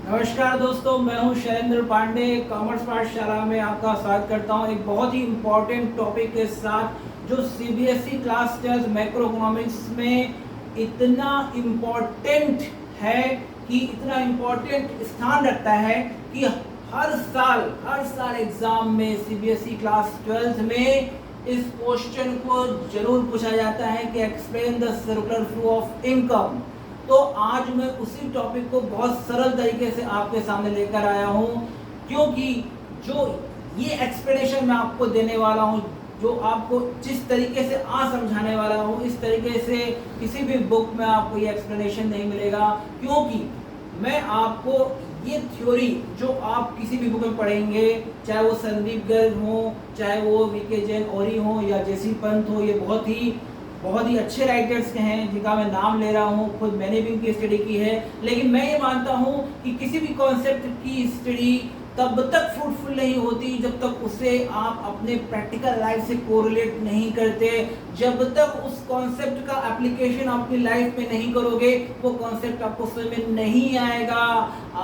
नमस्कार दोस्तों, मैं हूं शैलेंद्र पांडे। कॉमर्स पाठशाला में आपका स्वागत करता हूं एक बहुत ही इम्पोर्टेंट टॉपिक के साथ, जो सीबीएसई क्लास 10 मैक्रो इकोनॉमिक्स में इतना इम्पोर्टेंट है कि इतना इम्पोर्टेंट स्थान रखता है कि हर साल एग्जाम में सीबीएसई क्लास 12 में इस क्वेश्चन को जरूर पूछा जाता है कि explain the circular flow of income. तो आज मैं उसी टॉपिक को बहुत सरल तरीके से आपके सामने लेकर आया हूं, क्योंकि जो ये एक्सप्लेनेशन मैं आपको देने वाला हूं, जो आपको जिस तरीके से समझाने वाला हूं, इस तरीके से किसी भी बुक में आपको ये एक्सप्लेनेशन नहीं मिलेगा। क्योंकि मैं आपको ये थ्योरी जो आप किसी भी बुक में पढ़ेंगे, चाहे वो संदीप गर्ग हो, चाहे वो वीके जैन ओरी हो या जेसी पंत हो, ये बहुत ही अच्छे राइटर्स के हैं जिनका मैं नाम ले रहा हूँ। खुद मैंने भी उनकी स्टडी की है। लेकिन मैं ये मानता हूँ कि किसी भी कॉन्सेप्ट की स्टडी तब तक फ्रूटफुल नहीं होती जब तक उसे आप अपने प्रैक्टिकल लाइफ से कोरिलेट नहीं करते। जब तक उस कॉन्सेप्ट का एप्लीकेशन अपनी लाइफ में नहीं करोगे, वो कॉन्सेप्ट आपको समझ में नहीं आएगा,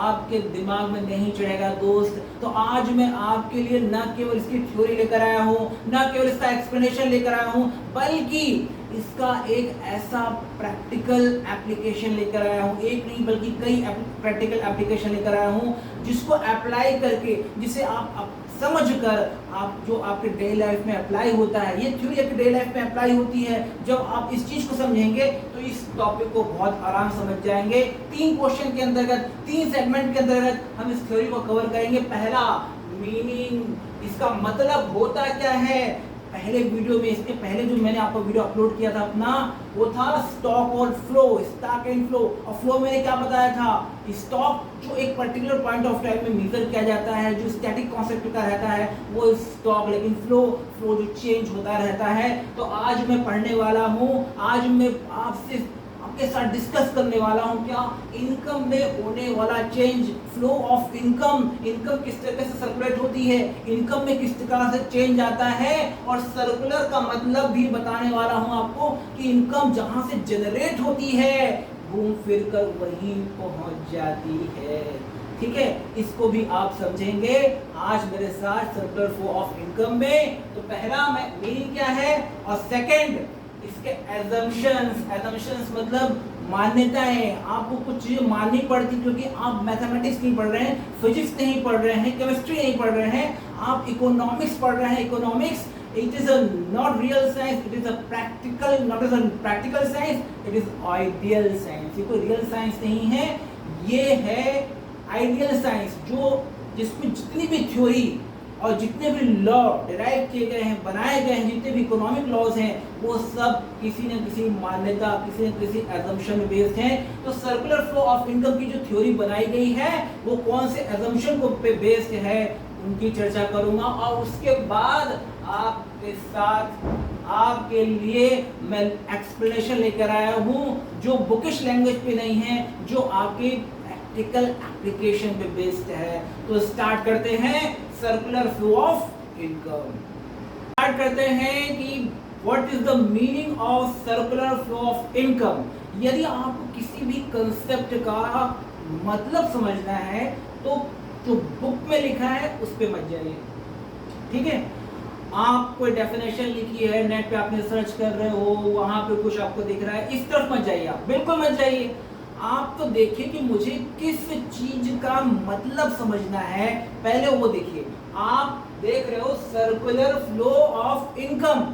आपके दिमाग में नहीं चढ़ेगा दोस्त। तो आज मैं आपके लिए न केवल इसकी थ्योरी लेकर आया हूँ, न केवल इसका एक्सप्लेनेशन लेकर आया हूँ, बल्कि इसका एक ऐसा प्रैक्टिकल एप्लीकेशन लेकर आया हूँ। एक नहीं बल्कि कई प्रैक्टिकल एप्लीकेशन लेकर आया हूँ, जिसको अप्लाई करके, जिसे आप समझ कर, आप जो आपके डेली लाइफ में अप्लाई होता है, ये थ्योरी आपकी डेली लाइफ में अप्लाई होती है। जब आप इस चीज को समझेंगे तो इस टॉपिक को बहुत आराम समझ जाएंगे। 3 क्वेश्चन के अंतर्गत, 3 सेगमेंट के अंतर्गत हम इस थ्योरी को कवर करेंगे। पहला, मीनिंग, इसका मतलब होता क्या है। पहले वीडियो में, इसके पहले जो मैंने आपको वीडियो अपलोड किया था अपना, वो था स्टॉक और फ्लो, स्टॉक एंड फ्लो। और फ्लो मैंने क्या बताया था, स्टॉक जो एक पर्टिकुलर पॉइंट ऑफ टाइम में मेजर किया जाता है, जो स्टैटिक कॉन्सेप्ट का रहता है वो स्टॉक, लेकिन फ्लो जो चेंज होता रहता है। तो आज मैं पढ़ने वाला हूँ, आज मैं आपके साथ डिस्कस करने वाला हूँ क्या, इनकम में होने वाला चेंज, फ्लो ऑफ इनकम किस तरह से सर्कुलेट होती है, इनकम में किस तरह से चेंज आता है, और सर्कुलर का मतलब भी बताने वाला हूँ आपको कि इनकम जहां से जनरेट होती है घूम फिर कर वहीं पहुंच जाती है। ठीक है, इसको भी आप समझेंगे आज मेरे साथ सर्कुलर फ्लो ऑफ इनकम में। तो पहला मीनिंग क्या है, और सेकंड इसके एजम्पशंस मतलब मान्यताएं। आपको कुछ चीजें माननी पड़ती, क्योंकि आप मैथमेटिक्स नहीं पढ़ रहे हैं, फिजिक्स नहीं पढ़ रहे हैं, केमिस्ट्री नहीं पढ़ रहे हैं, आप इकोनॉमिक्स पढ़ रहे हैं। Economics, it is a not real science, it is a practical, not as a practical science, it is ideal science। ये कोई रियल साइंस नहीं है, ये है आइडियल साइंस, जिसमें जितनी भी थ्योरी और जितने भी लॉ डिराइव किए गए हैं, बनाए गए हैं, जितने भी इकोनॉमिक लॉज हैं, वो सब किसी न किसी मान्यता, किसी न किसी एजम्पशन में बेस्ड हैं। तो सर्कुलर फ्लो ऑफ इनकम की जो थ्योरी बनाई गई है वो कौन से एजम्पशन को पे बेस्ड है, उनकी चर्चा करूंगा। और उसके बाद आपके साथ आपके लिए मैं एक्सप्लेनेशन लेकर आया हूं, जो बुकिश लैंग्वेज पे नहीं है, जो आपके प्रैक्टिकल एप्लीकेशन पे बेस्ड है। तो स्टार्ट करते हैं circular flow of income. Start करते हैं कि what is the meaning of circular flow of income. यदि आपको किसी भी कंसेप्ट का मतलब समझना है तो जो बुक में लिखा है उस पे मत जाइए। ठीक है, आप कोई डेफिनेशन लिखी है, नेट पे आपने सर्च कर रहे हो, वहां पे कुछ आपको दिख रहा है, इस तरफ मत जाइए, आप बिल्कुल मत जाइए। आप तो देखिए कि मुझे किस चीज का मतलब समझना है, पहले वो देखिए। आप देख रहे हो सर्कुलर फ्लो ऑफ इनकम,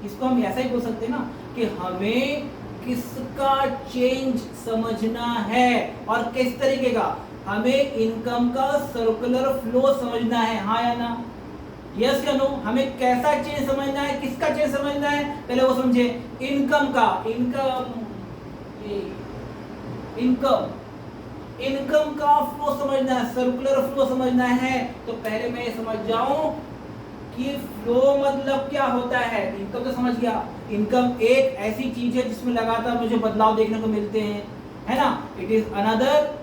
इसको हम ऐसा ही बोल सकते हैं ना कि हमें किसका चेंज समझना है और किस तरीके का, हमें इनकम का सर्कुलर फ्लो समझना है, हाँ या ना, यस या नो। हमें कैसा चेंज समझना है, किसका चेंज समझना है, पहले वो समझे। इनकम का, इनकम का फ्लो समझना है, सर्कुलर फ्लो समझना है। तो पहले मैं ये समझ जाऊं कि फ्लो मतलब क्या होता है। इनकम तो समझ गया, इनकम एक ऐसी चीज है जिसमें लगातार मुझे बदलाव देखने को मिलते हैं, है ना। इट इज अनदर,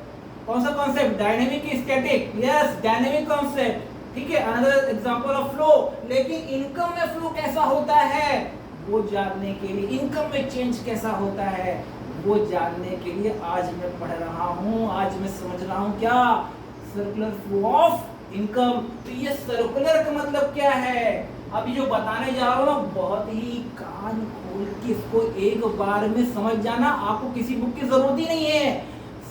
कौन सा concept, dynamic static, yes dynamic concept. ठीक है, अनदर एग्जांपल ऑफ फ्लो। लेकिन इनकम में फ्लो कैसा होता है वो जानने के लिए, इनकम में चेंज कैसा होता है वो जानने के लिए आज मैं पढ़ रहा हूँ, आज मैं समझ रहा हूँ क्या सर्कुलर फ्लो ऑफ इनकम। तो ये सर्कुलर का मतलब क्या है, अभी जो बताने जा रहा हूँ ना, बहुत ही कान खोल के इसको एक बार में समझ जाना, आपको किसी बुक की जरूरत ही नहीं है।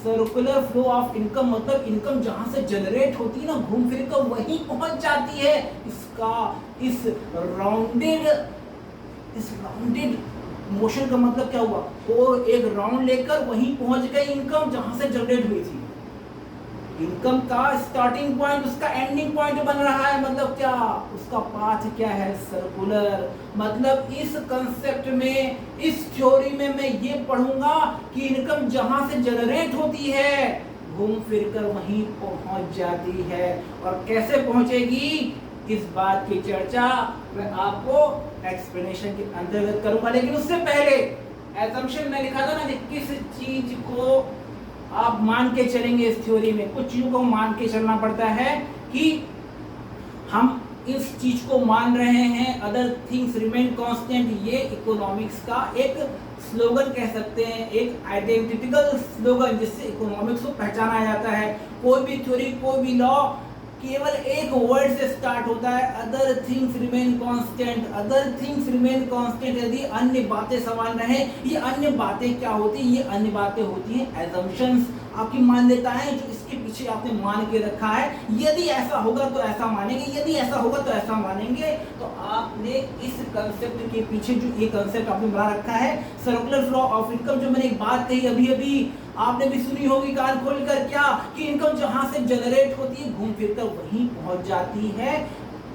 सर्कुलर फ्लो ऑफ इनकम मतलब इनकम जहां से जनरेट होती है ना, घूम फिर कर वहीं पहुंच जाती है। इस राउंडेड मोशन का मतलब क्या हुआ, वो एक राउंड लेकर वहीं पहुंच गई इनकम जहां से जनरेट हुई थी। इनकम का स्टार्टिंग पॉइंट उसका एंडिंग पॉइंट बन रहा है, मतलब क्या, उसका पाथ क्या है, सर्कुलर। मतलब इस कंसेप्ट में, इस थ्योरी में मैं ये पढ़ूंगा कि इनकम जहां से जनरेट होती है घूम फिर कर वहीं पहुंच जाती है। और कैसे पहुंचेगी, इस बात की चर्चा मैं आपको एक्सप्लेनेशन के अंतर्गत करूंगा। लेकिन उससे पहले एजम्पशन में लिखा था ना कि किस चीज को आप मान के चलेंगे। इस थ्योरी में कुछ चीजों को मान के चलना पड़ता है कि हम इस चीज को मान रहे हैं, अदर थिंग्स रिमेन कांस्टेंट। ये इकोनॉमिक्स का एक स्लोगन कह सकते हैं, एक आइडेंटिटिकल स्लोगन जिससे इकोनॉमिक्स को पहचाना जाता है। कोई भी थ्योरी, कोई भी लॉ केवल एक वर्ड से स्टार्ट होता है, other things remain constant. Other things remain constant, यदि अन्य बातें समान रहे। ये अन्य बातें क्या होती है, ये अन्य बातें होती हैं एजम्पशंस, आपकी मान्यताएं जो इसके पीछे आपने मान के रखा है। यदि ऐसा होगा तो ऐसा मानेंगे, यदि ऐसा होगा तो ऐसा मानेंगे। तो आपने इस कंसेप्ट के पीछे जो ये कंसेप्ट आपने बना रखा है सर्कुलर फ्लो ऑफ इनकम, जो मैंने एक बात कही अभी अभी आपने भी सुनी होगी कान खोलकर, क्या कि इनकम जहां से जनरेट होती है घूम फिर कर वहीं पहुंच जाती है।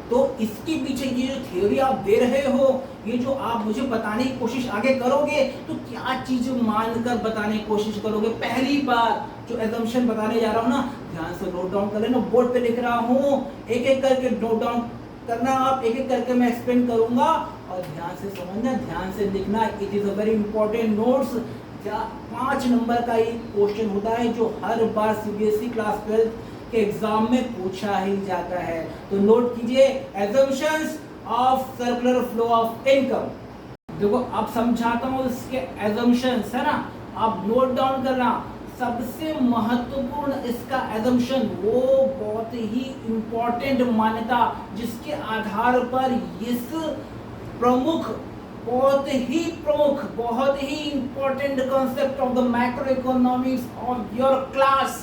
तो इसके पीछे ये जो थ्योरी आप दे रहे हो, ये जो आप मुझे बताने की कोशिश आगे करोगे, तो क्या चीज मानकर बताने की कोशिश करोगे। पहली बात जो एजम्पशन बताने जा रहा हूं ना, ध्यान से नोट डाउन कर लेना, बोर्ड पे लिख रहा हूं, एक एक करके नोट डाउन करना आप, एक एक करके मैं एक्सप्लेन करूंगा और ध्यान से समझना, ध्यान से लिखना। It is a very important notes. 5 number का एक क्वेश्चन होता है जो हर बार सीबीएसई क्लास 12 के एग्जाम में पूछा ही जाता है। तो नोट कीजिए, assumptions of circular flow of income. देखो अब समझाता हूँ इसके एजम्पशंस, है ना, आप नोट डाउन करना। सबसे महत्वपूर्ण इसका एजम्पशन, वो बहुत ही इंपॉर्टेंट मान्यता जिसके आधार पर इस प्रमुख, बहुत ही important concept of the macro economics of your class,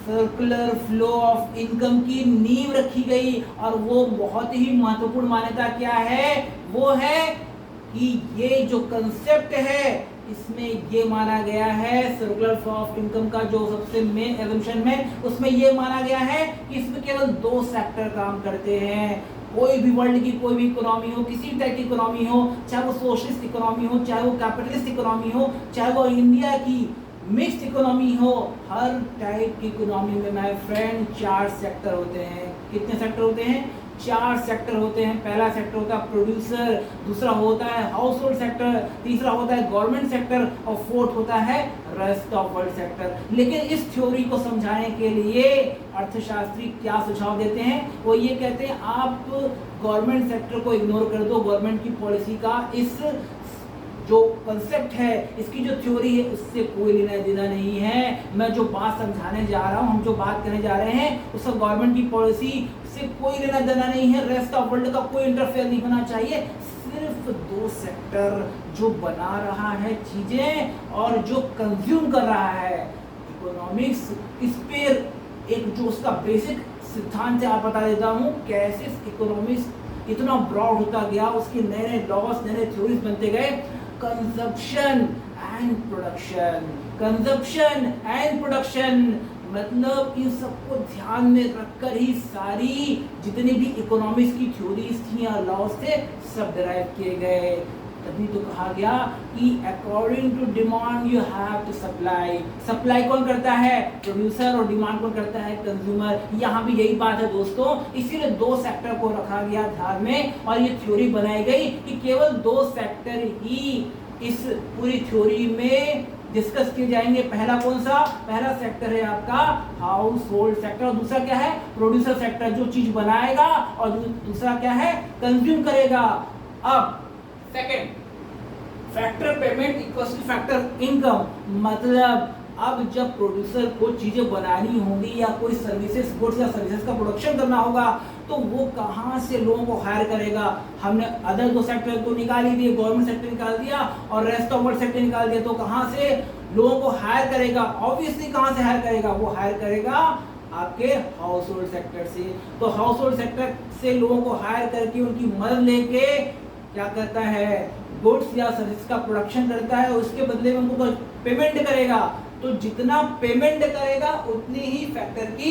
circular flow of income की नींव रखी गई। और वो बहुत ही महत्वपूर्ण मान्यता क्या है, वो है कि ये जो कंसेप्ट है इसमें ये माना गया है, सर्कुलर फ्लो ऑफ इनकम का जो सबसे मेन एजम्पशन में, उसमें ये माना गया है कि इसमें केवल 2 सेक्टर काम करते हैं। कोई भी वर्ल्ड की कोई भी इकोनॉमी हो, किसी टाइप की इकोनॉमी हो, चाहे वो सोशलिस्ट इकोनॉमी हो, चाहे वो कैपिटलिस्ट इकोनॉमी हो, चाहे वो इंडिया की मिक्स्ड इकोनॉमी हो, हर टाइप की इकोनॉमी में माय फ्रेंड 4 सेक्टर होते हैं। कितने सेक्टर होते हैं, 4 सेक्टर होते हैं। पहला सेक्टर होता है प्रोड्यूसर, दूसरा होता है हाउस होल्ड सेक्टर, तीसरा होता है गवर्नमेंट सेक्टर और फोर्थ होता है रेस्ट ऑफ वर्ल्ड सेक्टर। लेकिन इस थ्योरी को समझाने के लिए अर्थशास्त्री क्या सुझाव देते हैं, वो ये कहते हैं आप गवर्नमेंट सेक्टर को इग्नोर कर दो, गवर्नमेंट की पॉलिसी का इस जो कंसेप्ट है, इसकी जो थ्योरी है, उससे कोई लेना देना नहीं है। मैं जो बात समझाने जा रहा हूँ, हम जो बात करने जा रहे हैं, उसका गवर्नमेंट की पॉलिसी से कोई लेना देना नहीं है, रेस्ट ऑफ वर्ल्ड का कोई इंटरफेयर नहीं होना चाहिए। सिर्फ 2 सेक्टर जो बना रहा है चीजें और जो कंज्यूम कर रहा है इकोनॉमिक्स, इस पर एक जो उसका बेसिक सिद्धांत है आप बता देता हूँ, कैसे इकोनॉमिक्स इतना ब्रॉड होता गया, उसके नए नए लॉस, नए नए थ्योरीज बनते गए। Consumption and production, consumption and production, मतलब इन सबको ध्यान में रखकर ही सारी जितनी भी इकोनॉमिक्स की थ्योरीज थी या लॉस थे सब डिराइव किए गए। तभी तो कहा गया कि according to demand you have to supply. Supply कौन करता है, प्रोड्यूसर, और डिमांड कौन करता है, कंज्यूमर। यहाँ भी यही बात है दोस्तों, इसीलिए 2 सेक्टर को रखा गया ध्यान में और ये थ्योरी बनाई गई कि केवल 2 सेक्टर ही इस पूरी थ्योरी में डिस्कस किए जाएंगे। पहला कौन सा, पहला सेक्टर है आपका हाउस होल्ड सेक्टर, और दूसरा क्या है, प्रोड्यूसर सेक्टर, जो चीज बनाएगा, और दूसरा क्या है, कंज्यूम करेगा। अब second factor payment equals to factor income, मतलब अब जब प्रोड्यूसर को चीजें बनानी होंगी या कोई सर्विसेज गुड्स या सर्विसेज का प्रोडक्शन करना होगा तो वो कहाँ से लोगों को हायर करेगा। हमने अदर दो सेक्टर तो निकाल ही दिए, गवर्नमेंट सेक्टर निकाल दिया और रेस्ट ऑफ वर्ल्ड सेक्टर निकाल दिया, तो कहाँ से लोगों को हायर करेगा? ऑब्वियसली कहाँ से हायर करेगा? वो हायर करेगा आपके हाउस होल्ड सेक्टर से। तो हाउस होल्ड सेक्टर से लोगों को हायर करके उनकी मदद लेके क्या करता है, गुड्स या सर्विस का प्रोडक्शन करता है, उसके बदले में उनको पेमेंट करेगा। तो जितना पेमेंट करेगा उतनी ही फैक्टर की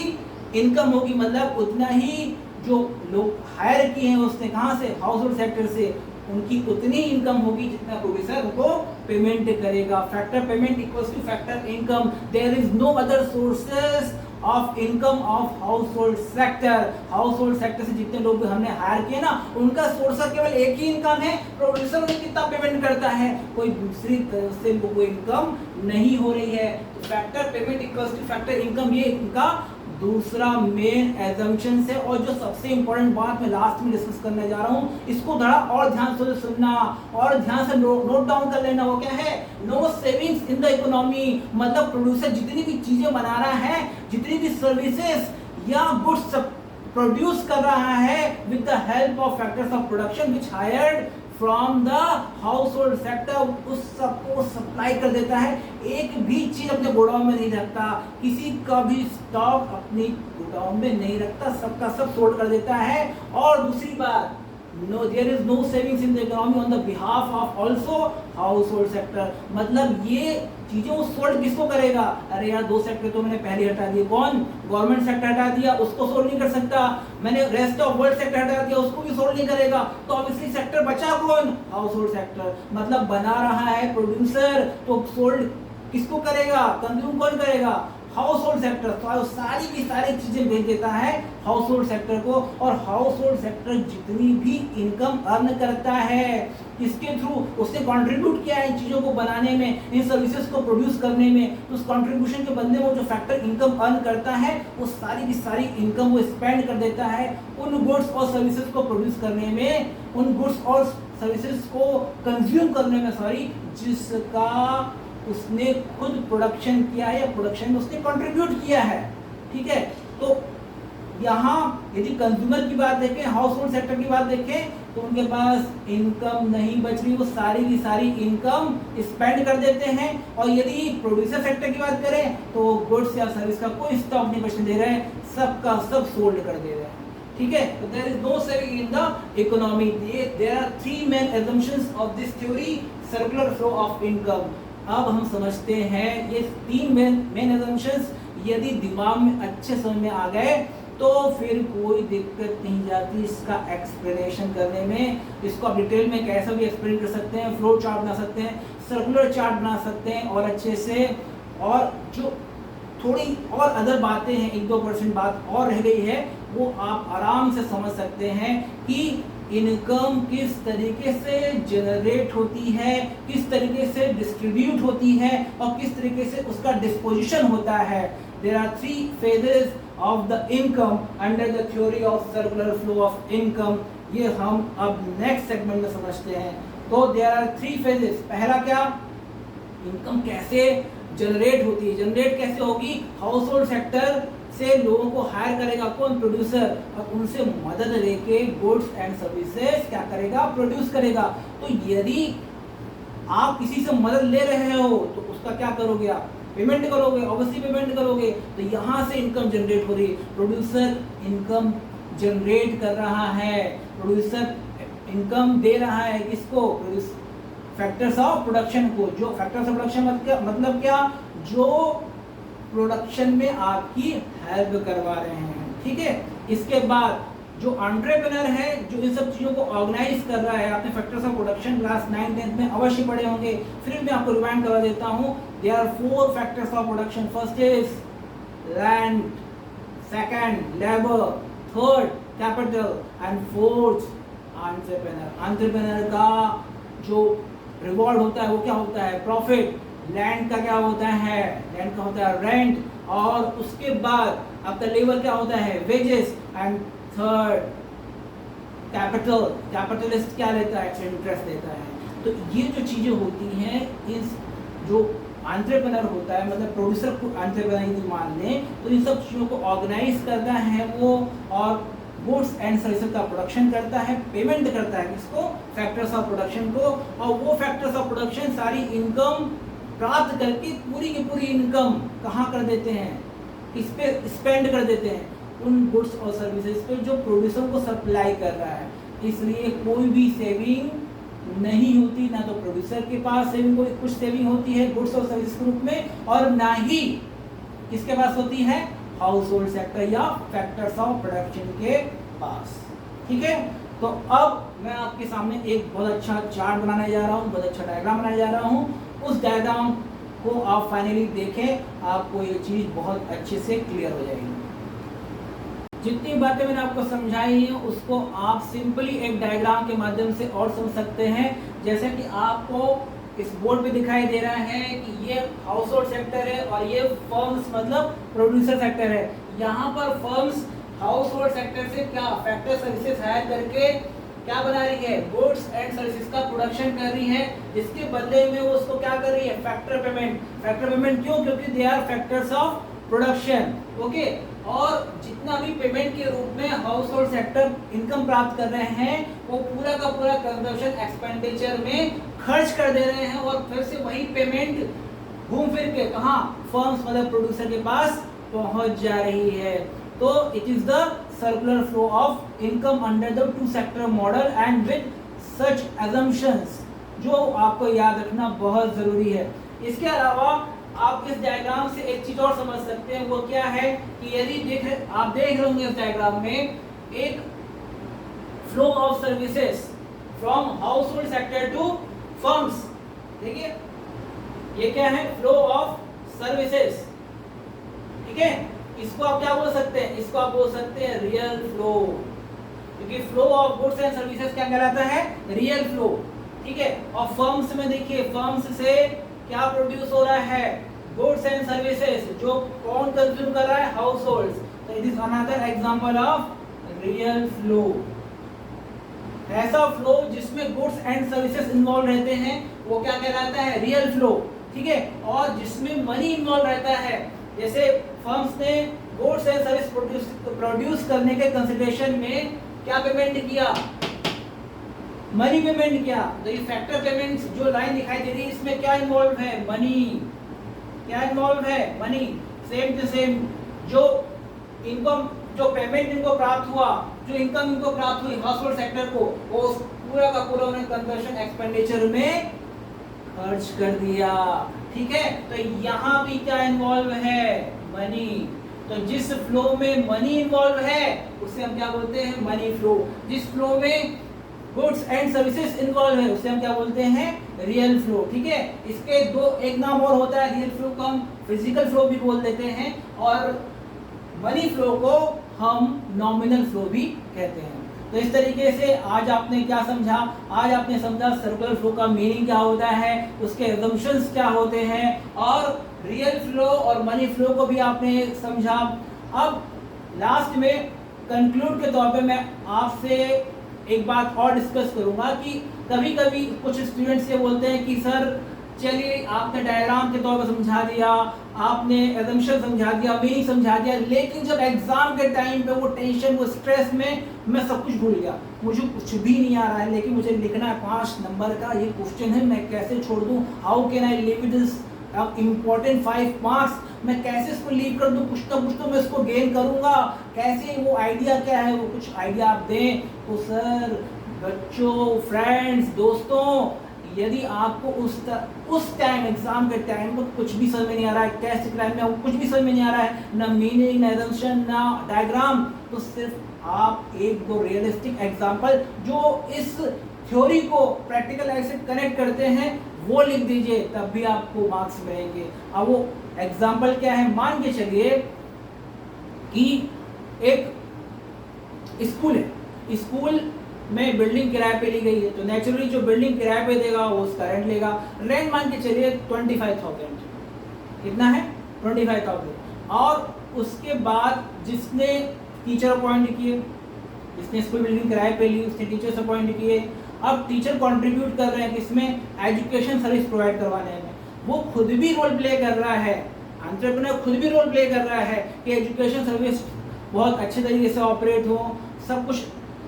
इनकम होगी, मतलब उतना ही जो लोग हायर किए हैं उसने कहां से, हाउस होल्ड सेक्टर से, उनकी उतनी इनकम होगी जितना प्रोड्यूसर उनको पेमेंट करेगा। Factor payment equals to factor income. There is no other sources of income of household sector. Household sector से जितने लोग हमने हायर किए ना, उनका सोर्स केवल एक ही इनकम है, प्रोड्यूसर उन्हें कितना पेमेंट करता है, कोई दूसरी तरफ से वो इनकम नहीं हो रही है। तो factor payment equals to factor income, ये इनका दूसरा मेन एजम्पशन है। और जो सबसे इंपॉर्टेंट बात मैं लास्ट में डिस्कस करने जा रहा हूं, इसको थोड़ा और ध्यान से सुनना और ध्यान से नोट डाउन कर लेना। वो क्या है? No savings in the economy, मतलब प्रोड्यूसर जितनी भी चीजें बना रहा है, जितनी भी सर्विसेज या गुड्स प्रोड्यूस कर रहा है with the help of factors of production which hired from the house hold sector, उस सबको सप्लाई कर देता है। एक भी चीज अपने गोडाउन में नहीं रखता, किसी का भी स्टॉक अपनी गोडाउन में नहीं रखता, सबका सब सोल्ड कर देता है। और दूसरी बात, no there is no savings in the economy on the behalf of also household sector, मतलब ये चीजें वो सोल्ड किसको करेगा? अरे यार दो सेक्टर तो मैंने पहले हटा दिए, कौन? गवर्नमेंट सेक्टर हटा दिया, उसको सोल्ड नहीं कर सकता। मैंने रेस्ट ऑफ वर्ल्ड सेक्टर हटा दिया, उसको भी सोल्ड नहीं करेगा। तो ऑब्वियसली सेक्टर बचा कौन? हाउस होल्ड सेक्टर, मतलब बना रहा है प्रोड्यूसर, तो सोल्ड किसको करेगा? कंज्यूम कौन करेगा? House hold sector. तो सारी की सारी चीजें भेज देता है हाउस होल्ड सेक्टर को, और हाउस होल्ड सेक्टर जितनी भी इनकम अर्न करता है इसके थ्रू, उसने कंट्रीब्यूट किया है इन चीजों को बनाने में, इन सर्विसेज को प्रोड्यूस करने में, तो उस कंट्रीब्यूशन के बदले में वो जो फैक्टर इनकम अर्न करता है वो सारी की सारी इनकम वो स्पेंड कर देता है उन गुड्स और सर्विसेज को प्रोड्यूस करने में, उन गुड्स और सर्विसेज को कंज्यूम करने में, सॉरी, जिसका उसने खुद प्रोडक्शन किया है या प्रोडक्शन में उसने कंट्रीब्यूट किया है। ठीक है, तो यहाँ यदि कंज्यूमर की बात देखें, हाउस होल्ड सेक्टर की बात देखें, तो उनके पास इनकम नहीं बच रही, वो सारी की सारी इनकम स्पेंड कर देते हैं। और यदि प्रोड्यूसर सेक्टर की बात करें तो गुड्स या सर्विस का कोई स्टॉक नहीं बचने दे रहे हैं, सबका सब सोल्ड कर दे रहे हैं। ठीक है, तो there is no saving in the economy. There are three main assumptions of this theory, circular flow of income. अब हम समझते हैं ये तीन मेन assumptions, यदि दिमाग में अच्छे समझ में आ गए तो फिर कोई दिक्कत नहीं जाती इसका एक्सप्लेनेशन करने में। इसको आप डिटेल में कैसा भी एक्सप्लेन कर सकते हैं, फ्लो चार्ट बना सकते हैं, सर्कुलर चार्ट बना सकते हैं और अच्छे से, और जो थोड़ी और अदर बातें हैं, 1-2% बात और रह गई है, वो आप आराम से समझ सकते हैं कि इनकम किस तरीके से जनरेट होती है, किस तरीके से डिस्ट्रीब्यूट होती है और किस तरीके से उसका डिस्पोजिशन होता है। There are 3 phases of the income under the theory of circular flow of income। ये हम अब नेक्स्ट सेगमेंट में समझते हैं। तो देयर आर 3 phases। पहला क्या? इनकम कैसे जनरेट होती है, जनरेट कैसे होगी? हाउस होल्ड सेक्टर से लोगों को हायर करेगा कौन? प्रोड्यूसर, और उनसे मदद लेके गुड्स एंड सर्विसेज क्या करेगा? प्रोड्यूस करेगा। तो यदि आप किसी से मदद ले रहे हो तो उसका क्या करोगे? आप पेमेंट करोगे, ऑब्वियसली पेमेंट करोगे। तो यहाँ से इनकम जनरेट हो रही है, प्रोड्यूसर इनकम जनरेट कर रहा है, प्रोड्यूसर इनकम दे रहा है किसको? फैक्टर्स ऑफ प्रोडक्शन को। जो फैक्टर्स ऑफ प्रोडक्शन मतलब क्या? जो प्रोडक्शन में आपकी हेल्प करवा रहे हैं। ठीक है, इसके बाद जो एंटरप्रेन्योर है, जो इन सब चीज़ों को ऑर्गेनाइज कर रहा है, आपने फैक्टर्स ऑफ प्रोडक्शन क्लास 9-10 में अवश्य पढ़े होंगे, फिर मैं आपको रिवाइंड करवा देता हूँ। There are 4 factors of production. First is land, second labour, third capital and fourth entrepreneur. Entrepreneur का जो रिवॉर्ड होता है वो क्या होता है? प्रॉफिट। लैंड का क्या होता है? लैंड का होता है रेंट। और उसके बाद आपका लेबर क्या होता है? Wages. And third capital, capitalist क्या लेता है? इंटरेस्ट लेता है। तो ये जो चीज़ें होती हैं, इस जो एंटरप्रेन्योर होता है, मतलब प्रोड्यूसर को एंटरप्रेन्योर यदि मान लें, तो इन सब चीज़ों को ऑर्गेनाइज करता है वो, और गुड्स एंड सर्विसेज का प्रोडक्शन करता है, पेमेंट करता है किसको, फैक्टर्स ऑफ प्रोडक्शन को, और वो फैक्टर्स ऑफ प्रोडक्शन सारी इनकम प्राप्त करके पूरी की पूरी इनकम कहाँ कर देते हैं, इस पे स्पेंड कर देते हैं, उन गुड्स और सर्विसेज पे जो प्रोड्यूसर को सप्लाई कर रहा है। इसलिए कोई भी सेविंग नहीं होती, ना तो प्रोड्यूसर के पास सेविंग कोई कुछ सेविंग होती है गुड्स और सर्विस के रूप में, और ना ही किसके पास होती है, हाउस होल्ड सेक्टर या फैक्टर्स ऑफ प्रोडक्शन के पास। ठीक है, तो अब मैं आपके सामने एक बहुत अच्छा चार्ट बनाने जा रहा हूँ, बहुत अच्छा डायग्राम बनाने जा रहा हूँ। उस डायग्राम को आप फाइनली देखें, आपको ये चीज़ बहुत अच्छे से क्लियर हो जाएगी। जितनी बातें मैंने आपको समझाई हैं उसको आप सिंपली एक डायग्राम के माध्यम से और समझ सकते हैं। जैसे कि आपको इस बोर्ड पे दिखाई दे रहा है कि ये हाउस होल्ड सेक्टर है और ये फर्म्स मतलब प्रोड्यूसर सेक्टर है। यहाँ पर फर्म्स हाउस होल्ड सेक्टर से क्या फैक्टर सर्विसेज हायर करके क्या बना रही है, गुड्स एंड सर्विसेज का प्रोडक्शन कर रही है, जिसके बदले में वो उसको क्या कर रही है, फैक्टर पेमेंट। फैक्टर पेमेंट क्यों, क्योंकि they are factors of production. Okay, और जितना भी पेमेंट के रूप में हाउस होल्ड सेक्टर इनकम प्राप्त कर रहे हैं वो पूरा का पूरा कंजम्पशन एक्सपेंडिचर में खर्च कर दे रहे हैं, और फिर से वही पेमेंट घूम फिर के कहाँ, फर्म्स मतलब प्रोड्यूसर के पास पहुंच जा रही है। तो it is the circular flow of income under the two sector model and with such assumptions, जो आपको याद रखना बहुत जरूरी है। इसके अलावा आप इस डायग्राम से एक चीज और समझ सकते हैं, वो क्या है कि यदि आप देख रहे होंगे इस डायग्राम में एक flow of services from household sector to firms. देखिए ये क्या है, फ्लो ऑफ सर्विसेज। ठीक है, इसको आप क्या बोल सकते हैं, इसको आप बोल सकते हैं रियल फ्लो, क्योंकि flow of goods and services क्या कहलाता है, रियल फ्लो। ठीक है, और फर्म्स में देखिए फर्म्स से क्या प्रोड्यूस हो रहा है, गुड्स एंड सर्विसेज, जो कौन कंज्यूम कर रहा है, हाउस होल्ड्स। तो it is another example of real flow. ऐसा फ्लो जिसमें गुड्स एंड सर्विसेज इन्वॉल्व रहते हैं वो क्या कहलाता है, रियल फ्लो। ठीक है, और जिसमें मनी इन्वॉल्व रहता है, जैसे फर्म्स ने गुड्स एंड सर्विस प्रोड्यूस करने के कंसिडरेशन में क्या पेमेंट किया, मनी पेमेंट किया। तो ये फैक्टर पेमेंट्स जो लाइन दिखाई दे रही है इसमें क्या इन्वॉल्व है, मनी। क्या इन्वॉल्व है, मनी। सेम टू सेम जो इनकम, जो पेमेंट इनको प्राप्त हुआ, जो इनकम इनको प्राप्त हुई हाउस होल्ड सेक्टर को, वो पूरा का पूरा उन्होंने कंजम्पशन एक्सपेंडिचर में खर्च कर दिया। ठीक है, तो यहाँ भी क्या इन्वॉल्व है, मनी। तो जिस फ्लो में मनी इन्वॉल्व है उसे हम क्या बोलते हैं, मनी फ्लो। जिस फ्लो में गुड्स एंड सर्विसेज इन्वॉल्व है उसे हम क्या बोलते हैं, रियल फ्लो। ठीक है, इसके दो एक नाम और होता है, रियल फ्लो को हम फिजिकल फ्लो भी बोल देते हैं, और मनी फ्लो को हम नॉमिनल फ्लो भी कहते हैं। तो इस तरीके से आज आपने क्या समझा, आज आपने समझा सर्कुलर फ्लो का मीनिंग क्या होता है, उसके assumptions क्या होते हैं, और रियल फ्लो और मनी फ्लो को भी आपने समझा। अब लास्ट में कंक्लूड के तौर पे मैं आपसे एक बात और डिस्कस करूंगा कि कभी कभी कुछ स्टूडेंट्स ये बोलते हैं कि सर चलिए आपने डायग्राम के तौर पर समझा दिया, आपने एजम्पशन समझा दिया, मीनिंग समझा दिया, लेकिन जब एग्जाम के टाइम पे वो टेंशन, वो स्ट्रेस में मैं सब कुछ भूल गया, मुझे कुछ भी नहीं आ रहा है, लेकिन मुझे लिखना है 5 नंबर का ये क्वेश्चन है, मैं कैसे छोड़ दूं, how can I leave this important 5 marks, मैं कैसे इसको लीव कर दूं, कुछ ना कुछ तो मैं इसको गेन करूंगा, कैसे, वो आइडिया क्या है, वो कुछ आइडिया आप दें। तो सर, बच्चों, फ्रेंड्स, दोस्तों, यदि आपको उस टाइम एग्जाम के टाइम पर कुछ भी समझ में नहीं आ रहा है, टेस्ट टाइम में कुछ भी समझ में नहीं आ रहा है, ना मीनिंग, ना assumption, ना डायग्राम, तो सिर्फ आप एक दो रियलिस्टिक एग्जांपल जो इस थ्योरी को प्रैक्टिकल लाइफ से कनेक्ट करते हैं वो लिख दीजिए, तब भी आपको मार्क्स मिलेंगे। अब वो एग्जांपल क्या है, मान के चलिए कि एक स्कूल है, स्कूल में बिल्डिंग किराए पे ली गई है, तो नेचुरली जो बिल्डिंग किराए पे देगा वो उसका रेंट लेगा। रेंट मान के चलिए 25,000, कितना है, 25,000। और उसके बाद जिसने टीचर अपॉइंट किए, जिसने स्कूल बिल्डिंग किराए पे ली उसने टीचर्स अपॉइंट किए, अब टीचर कंट्रीब्यूट कर रहे हैं इसमें एजुकेशन सर्विस प्रोवाइड करवाने में, वो खुद भी रोल प्ले कर रहा है, एंटरप्रेन्योर खुद भी रोल प्ले कर रहा है कि एजुकेशन सर्विस बहुत अच्छे तरीके से ऑपरेट हो, सब कुछ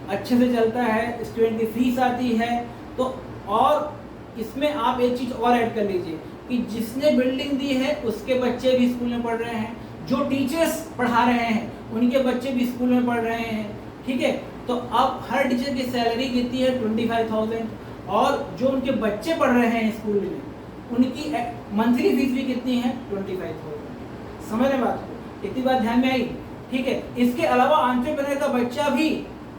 अच्छे से चलता है, स्टूडेंट की फीस आती है। तो और इसमें आप एक चीज़ और ऐड कर लीजिए कि जिसने बिल्डिंग दी है उसके बच्चे भी स्कूल में पढ़ रहे हैं, जो टीचर्स पढ़ा रहे हैं उनके बच्चे भी स्कूल में पढ़ रहे हैं, ठीक है। तो अब हर टीचर की सैलरी कितनी है 25,000, और जो उनके बच्चे पढ़ रहे हैं स्कूल में उनकी मंथली फीस भी कितनी है 25,000। समझ रहे बात को, इतनी बात ध्यान में आई, ठीक है। इसके अलावा एंटरप्रेन्योर का बच्चा भी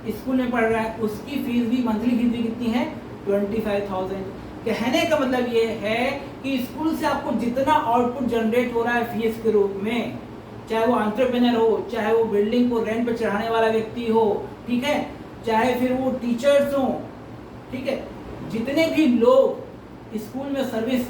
स्कूल में पढ़ रहा है, उसकी फीस भी मंथली फीस भी कितनी है 25,000। कहने का मतलब ये है कि स्कूल से आपको जितना आउटपुट जनरेट हो रहा है फीस के रूप में, चाहे वो एंटरप्रेन्योर हो, चाहे वो बिल्डिंग को रेंट पे चढ़ाने वाला व्यक्ति हो, ठीक है, चाहे फिर वो टीचर्स हो, ठीक है, जितने भी लोग स्कूल में सर्विस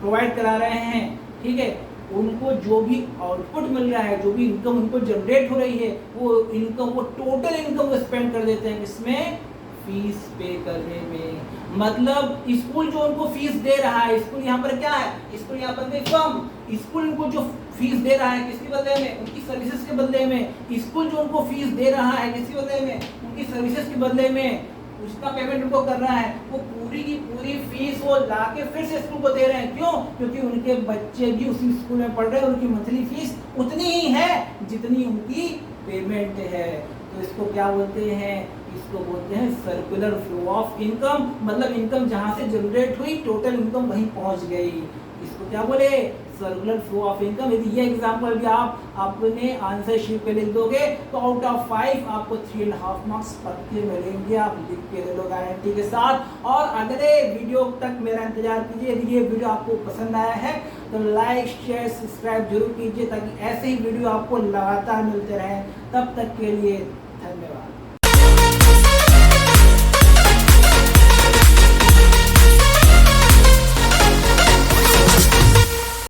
प्रोवाइड करा रहे हैं, ठीक है, उनको जो भी आउटपुट मिल रहा है, जो भी इनकम उनको जनरेट हो रही है, वो इनकम, वो टोटल इनकम स्पेंड कर देते हैं इसमें फीस पे करने में। मतलब स्कूल जो उनको फीस दे रहा है, स्कूल यहाँ पर क्या है, स्कूल यहाँ पर फर्म, स्कूल उनको जो फीस दे रहा है किसके बदले में, उनकी सर्विसेज के बदले में। स्कूल जो उनको फीस दे रहा है किसके बदले में, उनकी सर्विसेज के बदले में, उसका पेमेंट उनको कर रहा है, वो पूरी की पूरी फीस वो लाके फिर से स्कूल को दे रहे हैं। क्यों? क्योंकि उनके बच्चे भी उसी स्कूल में पढ़ रहे हैं, उनकी मंथली फीस उतनी ही है जितनी उनकी पेमेंट है। तो इसको क्या बोलते हैं, इसको बोलते हैं सर्कुलर फ्लो ऑफ इनकम। मतलब इनकम जहां से जनरेट हुई टोटल इनकम वहीं पहुंच गई, इसको क्या बोले, सर्कुलर फ्लो ऑफ इनकम। यदि ये एग्जांपल भी आप अपने आंसर शीट पे लिख दोगे तो आउट ऑफ 5 आपको 3.5 मार्क्स पक्के मिलेंगे, आप लिख के ले लो गारंटी के साथ। और अगले वीडियो तक मेरा इंतजार कीजिए। यदि ये वीडियो आपको पसंद आया है तो लाइक शेयर सब्सक्राइब जरूर कीजिए, ताकि ऐसे ही वीडियो आपको लगातार मिलते रहें। तब तक के लिए धन्यवाद।